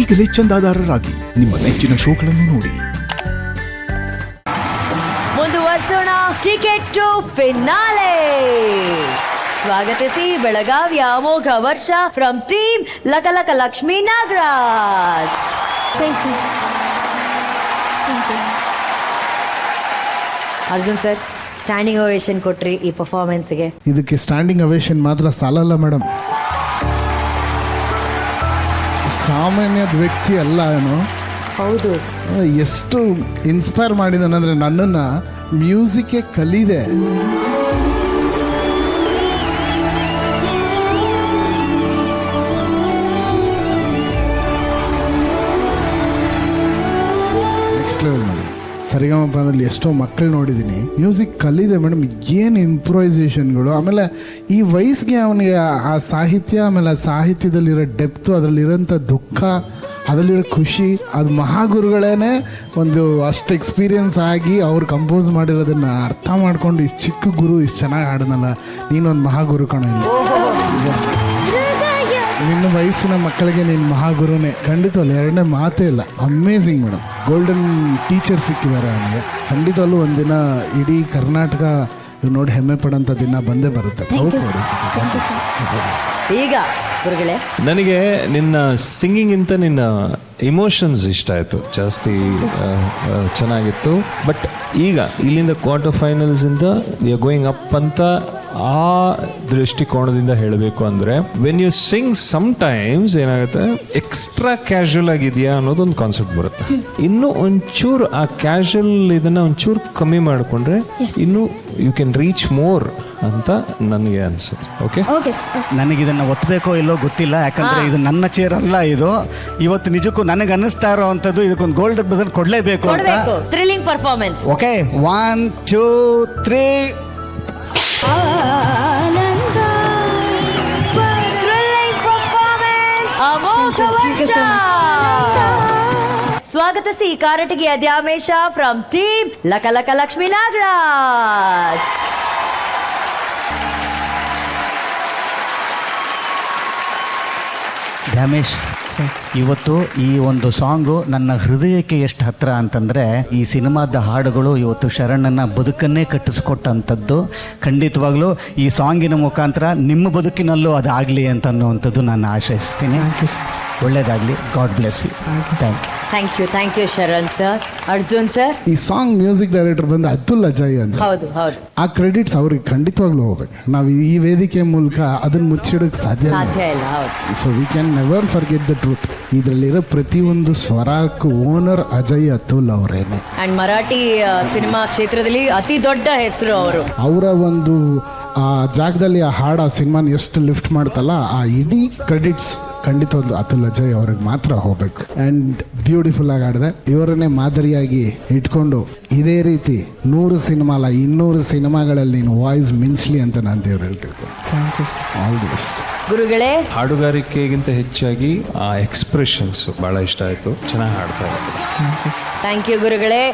ಈಗಲೇ ಚಂದಾದಾರರಾಗಿ ನಿಮ್ಮ ನೆಚ್ಚಿನ ಶೋಗಳನ್ನು ನೋಡಿ. ಮುಂದುವರಿಸೋಣ ಟಿಕೆಟ್ ಟು ಫಿನಾಲೆ. ಸ್ವಾಗತಿಸಿ ಬೆಳಗಾವಿಯ Amogha Varsha from team Lakalaka Lakshmi Nagaraj. Arjun sir, standing ovation ಕೊಟ್ರಿ ಈ ಪರ್ಫಾರ್ಮೆನ್ಸ್ಗೆ. ಇದಕ್ಕೆ ಸ್ಟ್ಯಾಂಡಿಂಗ್ ಅವೇಷನ್ ಮಾತ್ರ ಸಾಲಲ್ಲ ಮೇಡಮ್. ಸಾಮಾನ್ಯದ ವ್ಯಕ್ತಿ ಅಲ್ಲ ಅವನು. ಹೌದು, ಎಷ್ಟು ಇನ್ಸ್ಪೈರ್ ಮಾಡಿದಾನಂದ್ರೆ ನನ್ನನ್ನು ಮ್ಯೂಸಿಕ್ಗೆ ಕಲಿದೆ. ನೆಕ್ಸ್ಟ್ ಲೆವೆಲ್ ಮಾಡಿ ಸರಿಗಮಪದಲ್ಲಿ ಎಷ್ಟೋ ಮಕ್ಕಳು ನೋಡಿದ್ದೀನಿ, ಮ್ಯೂಸಿಕ್ ಕಲಿದೆ ಮೇಡಮ್. ಏನು ಇಂಪ್ರೂವೈಸೇಷನ್ಗಳು. ಆಮೇಲೆ ಈ ವಯಸ್ಸಿಗೆ ಅವನಿಗೆ ಆ ಸಾಹಿತ್ಯ, ಆಮೇಲೆ ಆ ಸಾಹಿತ್ಯದಲ್ಲಿರೋ ಡೆಪ್ತು, ಅದರಲ್ಲಿರೋಂಥ ದುಃಖ, ಅದರಲ್ಲಿರೋ ಖುಷಿ, ಅದು ಮಹಾಗುರುಗಳೇ ಒಂದು ಅಷ್ಟು ಎಕ್ಸ್ಪೀರಿಯನ್ಸ್ ಆಗಿ ಅವ್ರು ಕಂಪೋಸ್ ಮಾಡಿರೋದನ್ನು ಅರ್ಥ ಮಾಡ್ಕೊಂಡು ಇಷ್ಟು ಚಿಕ್ಕ ಗುರು ಇಷ್ಟು ಚೆನ್ನಾಗಿ ಹಾಡೋನಲ್ಲ, ನೀನೊಂದು ಮಹಾಗುರು ಕಣೋ. ನಿನ್ನ ವಯಸ್ಸಿನ ಮಕ್ಕಳಿಗೆ ನೀನು ಮಹಾಗುರುನೇ, ಖಂಡಿತವಲ್ಲ, ಎರಡನೇ ಮಾತೇ ಇಲ್ಲ. Amazing madam. ಗೋಲ್ಡನ್ ಟೀಚರ್ ಸಿಕ್ಕಿದ್ದಾರೆ ಅವನಿಗೆ. ಖಂಡಿತವಲ್ಲೂ ಒಂದಿನ ಇಡೀ ಕರ್ನಾಟಕ ನೋಡಿ ಹೆಮ್ಮೆ ಪಡೋಂಥ ದಿನ ಬಂದೇ ಬರುತ್ತೆ. ಈಗ ಗುರುಗಳೇ, ನನಗೆ ನಿನ್ನ ಸಿಂಗಿಂಗಿಂತ ನಿನ್ನ ಇಮೋಷನ್ಸ್ ಇಷ್ಟ ಆಯಿತು ಜಾಸ್ತಿ. ಚೆನ್ನಾಗಿತ್ತು. ಬಟ್ ಈಗ ಇಲ್ಲಿಂದ ಕ್ವಾರ್ಟರ್ ಫೈನಲ್ಸಿಂದ ವಿ ಆರ್ ಗೋಯಿಂಗ್ ಅಪ್ ಅಂತ ಆ ದೃಷ್ಟಿಕೋನದಿಂದ ಹೇಳಬೇಕು ಅಂದರೆ, when you sing sometimes ಏನಾಗುತ್ತೆ, ಎಕ್ಸ್ಟ್ರಾ ಕ್ಯಾಶುವಲ್ ಆಗಿದೆಯಾ ಅನ್ನೋದೊಂದು ಕಾನ್ಸೆಪ್ಟ್ ಬರುತ್ತೆ. ಇನ್ನೂ ಒಂಚೂರು ಆ ಕ್ಯಾಶುವಲ್ ಇದನ್ನು ಒಂಚೂರು ಕಮ್ಮಿ ಮಾಡಿಕೊಂಡ್ರೆ ಇನ್ನೂ ಯು ಕ್ಯಾನ್ ರೀಚ್ ಮೋರ್ ಅಂತ ನನಗೆ ಅನಿಸುತ್ತೆ. ಓಕೆ, ನನಗಿದನ್ನು ಒತ್ತಬೇಕೋ ಇಲ್ಲೋ ಗೊತ್ತಿಲ್ಲ, ಯಾಕಂದರೆ ಇದು ನನ್ನ ಚೇರ್ ಅಲ್ಲ. ಇದು ಇವತ್ತು ನಿಜಕ್ಕೂ ನನಗೆ ಅನ್ನಿಸ್ತಾ ಇರೋ ಅಂಥದ್ದು, ಇದಕ್ಕೊಂದು ಗೋಲ್ಡನ್ ಬಜರ್ ಕೊಡಲೇಬೇಕು ಅಂತ. Thrilling performance. ಓಕೆ, 1 2 3. ಸ್ವಾಗತಿಸಿ ಕಾರಟಗಿ ದ್ಯಾಮೇಶ ಫ್ರಮ್ ಟೀಮ್ ಲಕಲಕ ಲಕ್ಷ್ಮೀ ನಾಗರಾಜ್. ಧ್ಯಾಮೇಶ್, ಇವತ್ತು ಈ ಒಂದು ಸಾಂಗು ನನ್ನ ಹೃದಯಕ್ಕೆ ಎಷ್ಟು ಹತ್ತಿರ ಅಂತಂದರೆ, ಈ ಸಿನಿಮಾದ ಹಾಡುಗಳು ಇವತ್ತು ಶರಣನ ಬದುಕನ್ನೇ ಕಟ್ಟಿಸ್ಕೊಟ್ಟಂಥದ್ದು. ಖಂಡಿತವಾಗ್ಲೂ ಈ ಸಾಂಗಿನ ಮುಖಾಂತರ ನಿಮ್ಮ ಬದುಕಿನಲ್ಲೂ ಅದಾಗಲಿ ಅಂತ ಅನ್ನುವಂಥದ್ದು ನಾನು ಆಶಯಿಸ್ತೀನಿ. ಒಳ್ಳೇದಾಗಲಿ. God bless you. Thank you Sharan sir. Arjun sir, ಈ ಸಾಂಗ್ ಮ್ಯೂಸಿಕ್ ಡೈರೆಕ್ಟರ್ ಬಂದು ಅತುಲ್ ಅಜಯ್ ಅಂತ. ಹೌದು, ಆ ಕ್ರೆಡಿಟ್ಸ್ ಅವ್ರಿಗೆ ಖಂಡಿತವಾಗ್ಲೂ ಹೋಗ್ಬೇಕು. ನಾವು ಈ ವೇದಿಕೆ ಮೂಲಕ ಅದನ್ನು ಮುಚ್ಚಿಡೋಕ್ಕೆ ಸಾಧ್ಯ ಇಲ್ಲ. So we can never forget the truth. ಇದರಲ್ಲಿರೋ ಪ್ರತಿಯೊಂದು ಸ್ವರಕ್ಕೂ ಓನರ್ ಅಜಯ್ ಅತುಲ್ ಅವರೇನೆ. ಅಂಡ್ ಮರಾಠಿ ಸಿನಿಮಾ ಕ್ಷೇತ್ರದಲ್ಲಿ ಅತಿ ದೊಡ್ಡ ಹೆಸರು ಅವರು. ಅವರ ಒಂದು ಆ ಜಾಗದಲ್ಲಿ ಆ ಹಾಡು ಆ ಸಿನಿಮಾನ ಎಷ್ಟು ಲಿಫ್ಟ್ ಮಾಡ್ತಲ್ಲ, ಆ ಇಡೀ ಕ್ರೆಡಿಟ್ಸ್ ಖಂಡಿತವಾಗ್ಲೂ ಅತುಲ್ ಅಜಯ್ ಅವ್ರಿಗೆ ಮಾತ್ರ ಹೋಗಬೇಕು. ಆ್ಯಂಡ್ ಬ್ಯೂಟಿಫುಲ್ ಆಗಿ ಆಡಿದೆ. ಇವರನ್ನೇ ಮಾದರಿಯಾಗಿ ಇಟ್ಕೊಂಡು ಇದೇ ರೀತಿ 100 ಸಿನಿಮಾ ಅಲ್ಲ 200 ಸಿನಿಮಾಗಳಲ್ಲಿ ನೀನು ವಾಯ್ಸ್ ಮಿಂಚ್ಲಿ ಅಂತ ನಾನು ದೇವ್ರು ಹೇಳ್ತಿರ್ತೀನಿ. ಆಲ್ ದಿ ಬೆಸ್ಟ್ ಗುರುಗಳೇ. ಹಾಡುಗಾರಿಕೆಗಿಂತ ಹೆಚ್ಚಾಗಿ ಆ ಎಕ್ಸ್ಪ್ರೆಷನ್ಸ್ ಭಾಳ ಇಷ್ಟ ಆಯಿತು. ಚೆನ್ನಾಗಿ ಹಾಡ್ತಾ ಇದ್ದಾರೆ. ಥ್ಯಾಂಕ್ ಯು ಗುರುಗಳೇ.